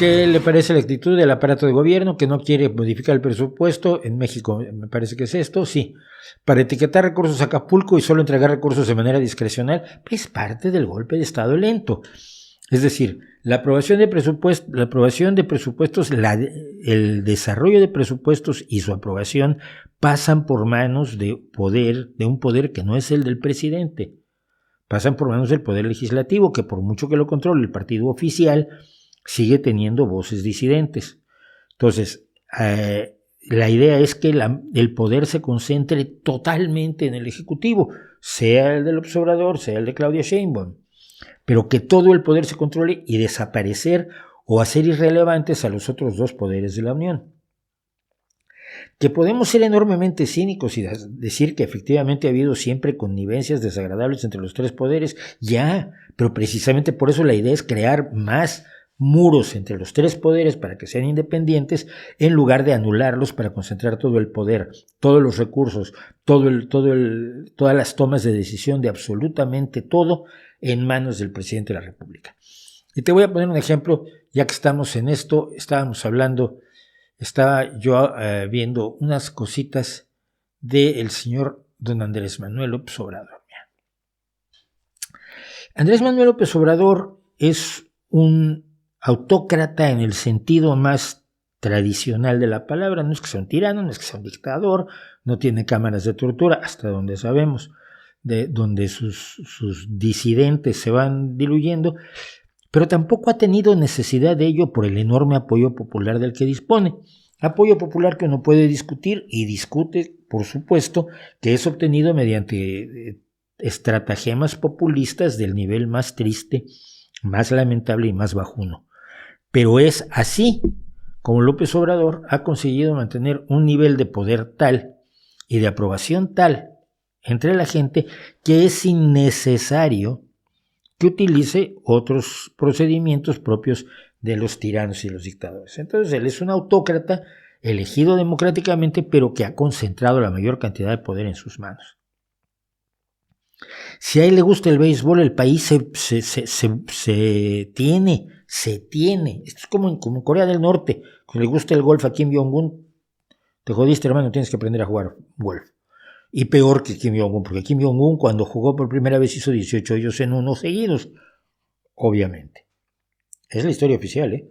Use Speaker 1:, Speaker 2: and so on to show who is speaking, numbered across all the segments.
Speaker 1: ¿Qué le parece la actitud del aparato de gobierno que no quiere modificar el presupuesto? En México me parece que es esto, sí. Para etiquetar recursos a Acapulco y solo entregar recursos de manera discrecional, es parte del golpe de Estado lento. Es decir, la aprobación de presupuestos, el desarrollo de presupuestos y su aprobación pasan por manos de un poder que no es el del presidente. Pasan por manos del poder legislativo, que por mucho que lo controle el partido oficial, sigue teniendo voces disidentes. Entonces, la idea es que el poder se concentre totalmente en el Ejecutivo, sea el del López Obrador, sea el de Claudia Sheinbaum, pero que todo el poder se controle y desaparecer o hacer irrelevantes a los otros dos poderes de la Unión. Que podemos ser enormemente cínicos y decir que efectivamente ha habido siempre connivencias desagradables entre los tres poderes, ya, pero precisamente por eso la idea es crear más muros entre los tres poderes para que sean independientes, en lugar de anularlos para concentrar todo el poder, todos los recursos, todas las tomas de decisión de absolutamente todo en manos del presidente de la República. Y te voy a poner un ejemplo, ya que estamos en esto, estaba yo viendo unas cositas del señor don Andrés Manuel López Obrador. Andrés Manuel López Obrador es un autócrata en el sentido más tradicional de la palabra. No es que sea un tirano, no es que sea un dictador, no tiene cámaras de tortura, hasta donde sabemos, donde sus disidentes se van diluyendo, pero tampoco ha tenido necesidad de ello por el enorme apoyo popular del que dispone. Apoyo popular que uno puede discutir y discute, por supuesto, que es obtenido mediante estratagemas populistas del nivel más triste, más lamentable y más bajuno. Pero es así como López Obrador ha conseguido mantener un nivel de poder tal y de aprobación tal entre la gente que es innecesario que utilice otros procedimientos propios de los tiranos y los dictadores. Entonces él es un autócrata elegido democráticamente, pero que ha concentrado la mayor cantidad de poder en sus manos. Si a él le gusta el béisbol, el país se tiene. Esto es como en Corea del Norte. Si le gusta el golf a Kim Jong-un, te jodiste, hermano, tienes que aprender a jugar golf. Y peor que Kim Jong-un, porque Kim Jong-un cuando jugó por primera vez hizo 18 hoyos en uno seguidos, obviamente. Es la historia oficial, ¿eh?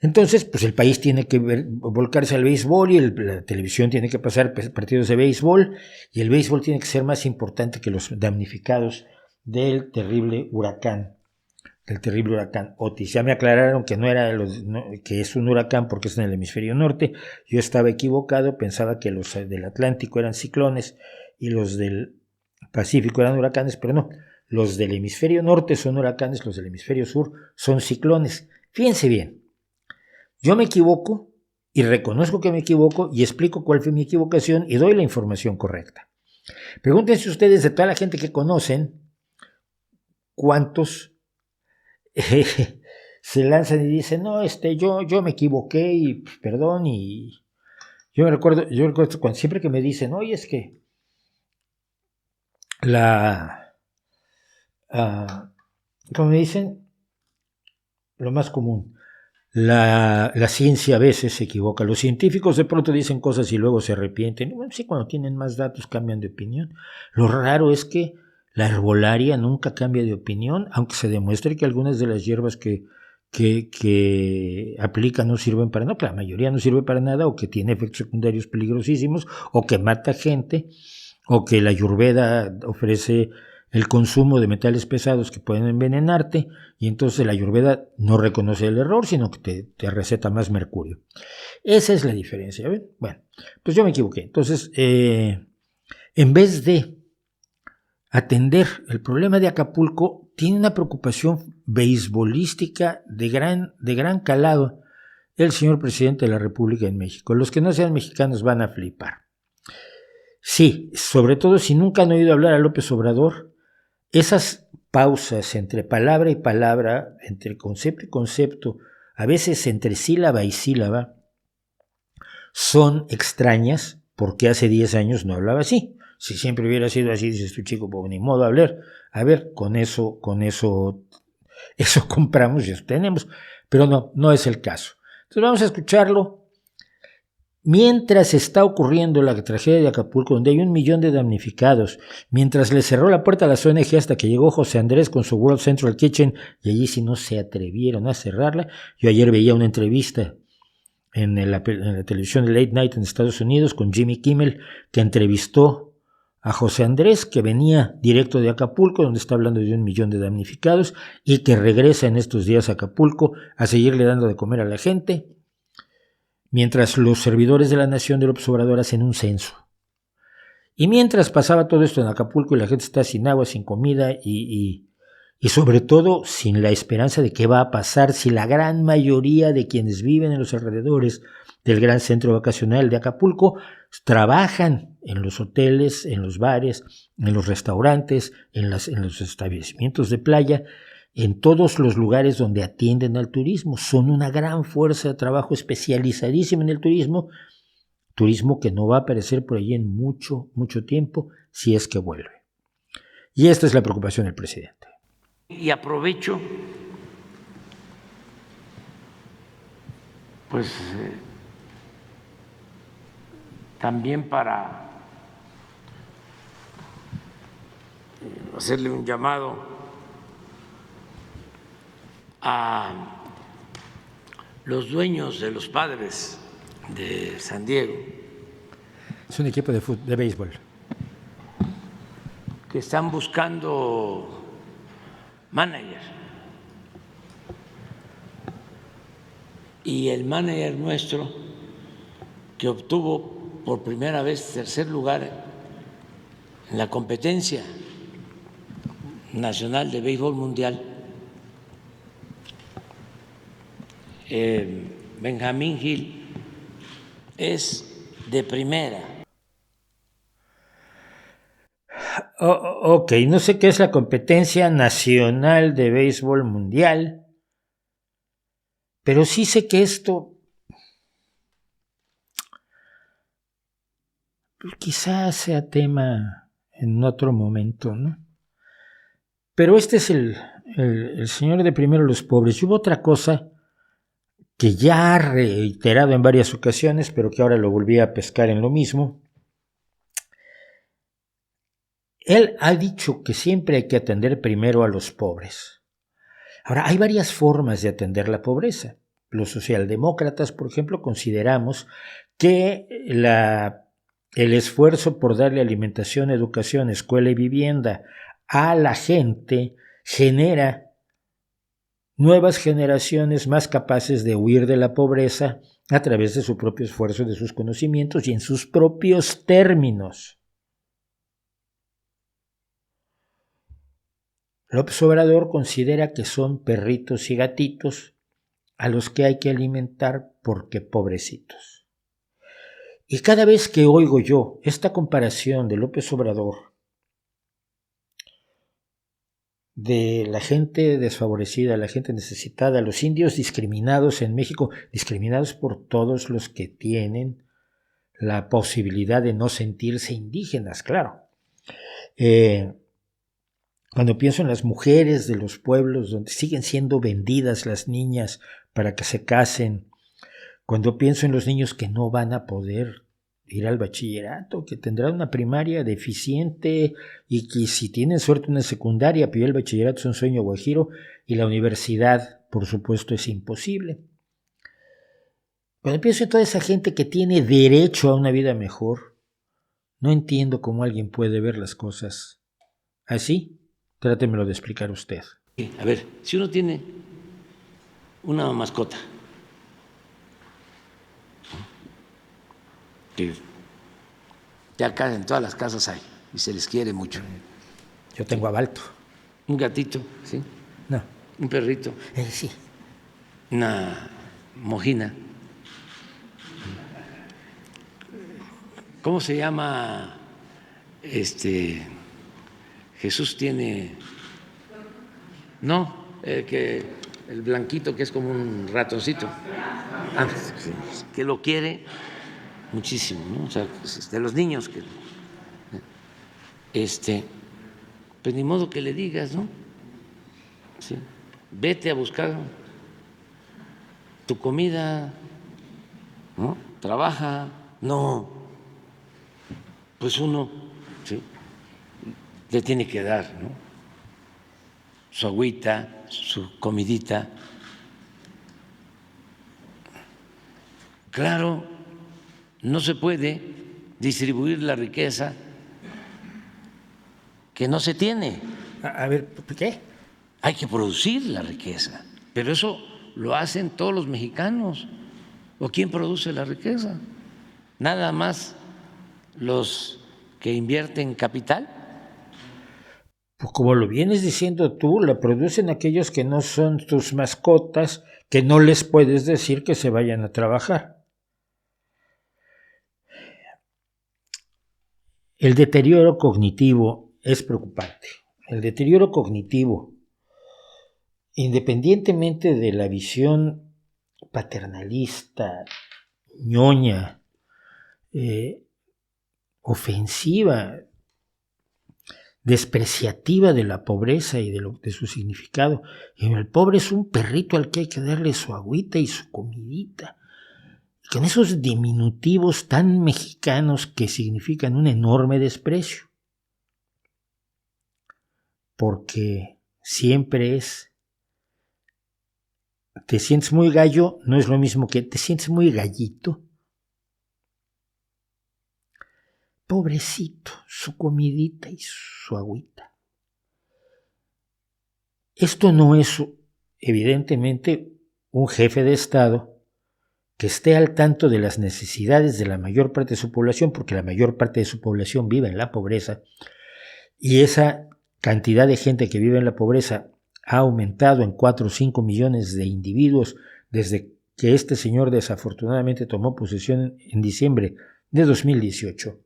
Speaker 1: Entonces, pues el país tiene que volcarse al béisbol y la televisión tiene que pasar partidos de béisbol y el béisbol tiene que ser más importante que los damnificados del terrible huracán Otis. Ya me aclararon que que es un huracán porque es en el hemisferio norte. Yo estaba equivocado, pensaba que los del Atlántico eran ciclones y los del Pacífico eran huracanes, pero no. Los del hemisferio norte son huracanes, los del hemisferio sur son ciclones. Fíjense bien. Yo me equivoco y reconozco que me equivoco y explico cuál fue mi equivocación y doy la información correcta. Pregúntense ustedes de toda la gente que conocen cuántos se lanzan y dicen, no, yo me equivoqué y perdón. Y yo recuerdo cuando siempre que me dicen, oye, es que como me dicen, lo más común, la ciencia a veces se equivoca. Los científicos de pronto dicen cosas y luego se arrepienten. Bueno, sí, cuando tienen más datos cambian de opinión. Lo raro es que la herbolaria nunca cambia de opinión, aunque se demuestre que algunas de las hierbas que aplican no sirven para nada, que la mayoría no sirve para nada, o que tiene efectos secundarios peligrosísimos, o que mata gente, o que la Ayurveda ofrece el consumo de metales pesados que pueden envenenarte, y entonces la Ayurveda no reconoce el error, sino que te receta más mercurio. Esa es la diferencia, ¿ven? Bueno, pues yo me equivoqué. Entonces, en vez de atender el problema de Acapulco, tiene una preocupación beisbolística de gran calado el señor presidente de la República en México. Los que no sean mexicanos van a flipar. Sí, sobre todo si nunca han oído hablar a López Obrador, esas pausas entre palabra y palabra, entre concepto y concepto, a veces entre sílaba y sílaba, son extrañas porque hace 10 años no hablaba así. Si siempre hubiera sido así, dices tú, chico, pues ni modo hablar. A ver, con eso eso compramos y eso tenemos, pero no es el caso. Entonces vamos a escucharlo. Mientras está ocurriendo la tragedia de Acapulco, donde hay 1 millón de damnificados, mientras le cerró la puerta a las ONG hasta que llegó José Andrés con su World Central Kitchen, y allí sí no se atrevieron a cerrarla. Yo ayer veía una entrevista en la televisión de Late Night en Estados Unidos con Jimmy Kimmel, que entrevistó a José Andrés, que venía directo de Acapulco, donde está hablando de 1 millón de damnificados, y que regresa en estos días a Acapulco a seguirle dando de comer a la gente, mientras los servidores de la nación de López Obrador hacen un censo. Y mientras pasaba todo esto en Acapulco y la gente está sin agua, sin comida y sobre todo sin la esperanza de qué va a pasar si la gran mayoría de quienes viven en los alrededores del gran centro vacacional de Acapulco trabajan en los hoteles, en los bares, en los restaurantes, en los establecimientos de playa, en todos los lugares donde atienden al turismo. Son una gran fuerza de trabajo especializadísima en el turismo que no va a aparecer por allí en mucho, mucho tiempo, si es que vuelve. Y esta es la preocupación del presidente.
Speaker 2: Y aprovecho, pues, también para hacerle un llamado a los dueños de los Padres de San Diego.
Speaker 1: Es un equipo de béisbol.
Speaker 2: Que están buscando manager. Y el manager nuestro, que obtuvo por primera vez 3er lugar en la competencia nacional de béisbol mundial, Benjamín Gil, es de primera.
Speaker 1: Ok, no sé qué es la competencia nacional de béisbol mundial, pero sí sé que esto quizás sea tema en otro momento, ¿no? Pero este es el señor de primero los pobres. Y hubo otra cosa que ya ha reiterado en varias ocasiones, pero que ahora lo volví a pescar en lo mismo. Él ha dicho que siempre hay que atender primero a los pobres. Ahora, hay varias formas de atender la pobreza. Los socialdemócratas, por ejemplo, consideramos que el esfuerzo por darle alimentación, educación, escuela y vivienda a la gente genera nuevas generaciones más capaces de huir de la pobreza a través de su propio esfuerzo, de sus conocimientos y en sus propios términos. López Obrador considera que son perritos y gatitos a los que hay que alimentar porque pobrecitos. Y cada vez que oigo yo esta comparación de López Obrador de la gente desfavorecida, la gente necesitada, los indios discriminados en México, discriminados por todos los que tienen la posibilidad de no sentirse indígenas, claro. Cuando pienso en las mujeres de los pueblos donde siguen siendo vendidas las niñas para que se casen, cuando pienso en los niños que no van a poder ir al bachillerato, que tendrán una primaria deficiente y que si tienen suerte una secundaria, pero el bachillerato es un sueño guajiro y la universidad, por supuesto, es imposible. Cuando pienso en toda esa gente que tiene derecho a una vida mejor, no entiendo cómo alguien puede ver las cosas así. Trátemelo de explicar usted.
Speaker 2: A ver, si uno tiene una mascota que acá en todas las casas hay y se les quiere mucho.
Speaker 1: Yo tengo a Balto.
Speaker 2: Un gatito, ¿sí?
Speaker 1: No.
Speaker 2: Un perrito.
Speaker 1: Sí.
Speaker 2: Una mojina. ¿Cómo se llama? Jesús tiene. No, el blanquito que es como un ratoncito. Que lo quiere muchísimo, ¿no? O sea, de los niños que. Pues ni modo que le digas, ¿no? Sí. vete a buscar tu comida, ¿no? Trabaja, no, pues uno, ¿sí?, le tiene que dar, ¿no?, su agüita, su comidita. Claro, no se puede distribuir la riqueza que no se tiene.
Speaker 1: A ver, ¿qué?
Speaker 2: Hay que producir la riqueza, pero eso lo hacen todos los mexicanos. ¿O quién produce la riqueza? Nada más los que invierten capital.
Speaker 1: Pues como lo vienes diciendo tú, la producen aquellos que no son tus mascotas, que no les puedes decir que se vayan a trabajar. El deterioro cognitivo es preocupante. El deterioro cognitivo, independientemente de la visión paternalista, ñoña, ofensiva, despreciativa de la pobreza y de su significado. El pobre es un perrito al que hay que darle su agüita y su comidita. Con esos diminutivos tan mexicanos que significan un enorme desprecio. Porque siempre es, te sientes muy gallo, no es lo mismo que te sientes muy gallito. Pobrecito, su comidita y su agüita. Esto no es, evidentemente, un jefe de Estado que esté al tanto de las necesidades de la mayor parte de su población, porque la mayor parte de su población vive en la pobreza, y esa cantidad de gente que vive en la pobreza ha aumentado en 4 o 5 millones de individuos desde que este señor desafortunadamente tomó posesión en diciembre de 2018.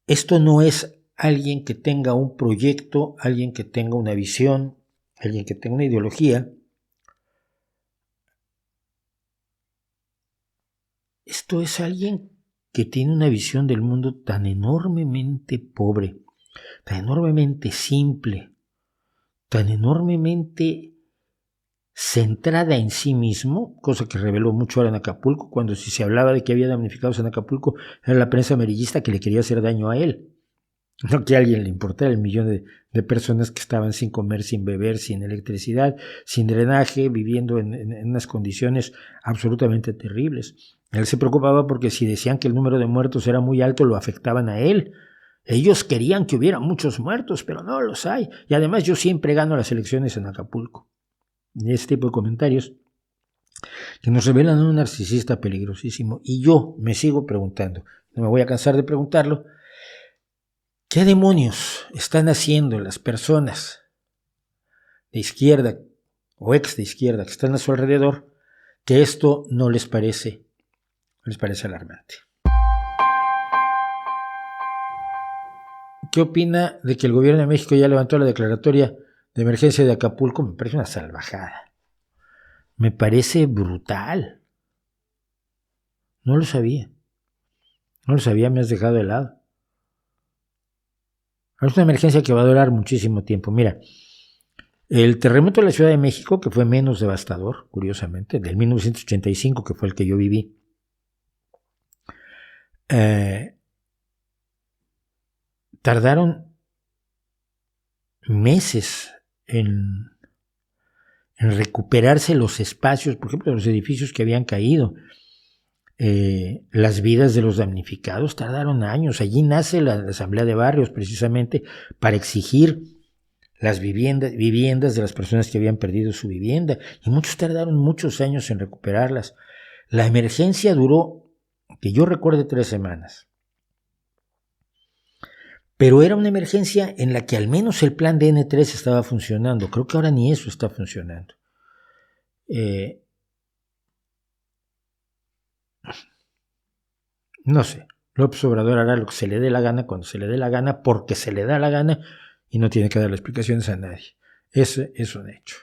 Speaker 1: Esto no es alguien que tenga un proyecto, alguien que tenga una visión, alguien que tenga una ideología. Esto es alguien que tiene una visión del mundo tan enormemente pobre, tan enormemente simple, tan enormemente centrada en sí mismo, cosa que reveló mucho ahora en Acapulco, cuando si se hablaba de que había damnificados en Acapulco, era la prensa amarillista que le quería hacer daño a él. No que a alguien le importara el millón de personas que estaban sin comer, sin beber, sin electricidad, sin drenaje, viviendo en unas condiciones absolutamente terribles. Él se preocupaba porque si decían que el número de muertos era muy alto, lo afectaban a él. Ellos querían que hubiera muchos muertos, pero no los hay. Y además yo siempre gano las elecciones en Acapulco. Y este tipo de comentarios que nos revelan a un narcisista peligrosísimo. Y yo me sigo preguntando, no me voy a cansar de preguntarlo, ¿qué demonios están haciendo las personas de izquierda o ex de izquierda que están a su alrededor que esto no les parece alarmante? ¿Qué opina de que el gobierno de México ya levantó la declaratoria de emergencia de Acapulco? Me parece una salvajada. Me parece brutal. No lo sabía. No lo sabía, me has dejado de lado. Es una emergencia que va a durar muchísimo tiempo. Mira, el terremoto de la Ciudad de México, que fue menos devastador, curiosamente, del 1985, que fue el que yo viví, tardaron meses en recuperarse los espacios, por ejemplo, los edificios que habían caído. Las vidas de los damnificados tardaron años. Allí nace la Asamblea de Barrios precisamente para exigir las viviendas de las personas que habían perdido su vivienda, y muchos tardaron muchos años en recuperarlas. La emergencia duró, que yo recuerde, 3 semanas. Pero era una emergencia en la que al menos el plan de N3 estaba funcionando. Creo que ahora ni eso está funcionando. No sé, López Obrador hará lo que se le dé la gana, cuando se le dé la gana, porque se le da la gana, y no tiene que darle explicaciones a nadie. Ese es un hecho.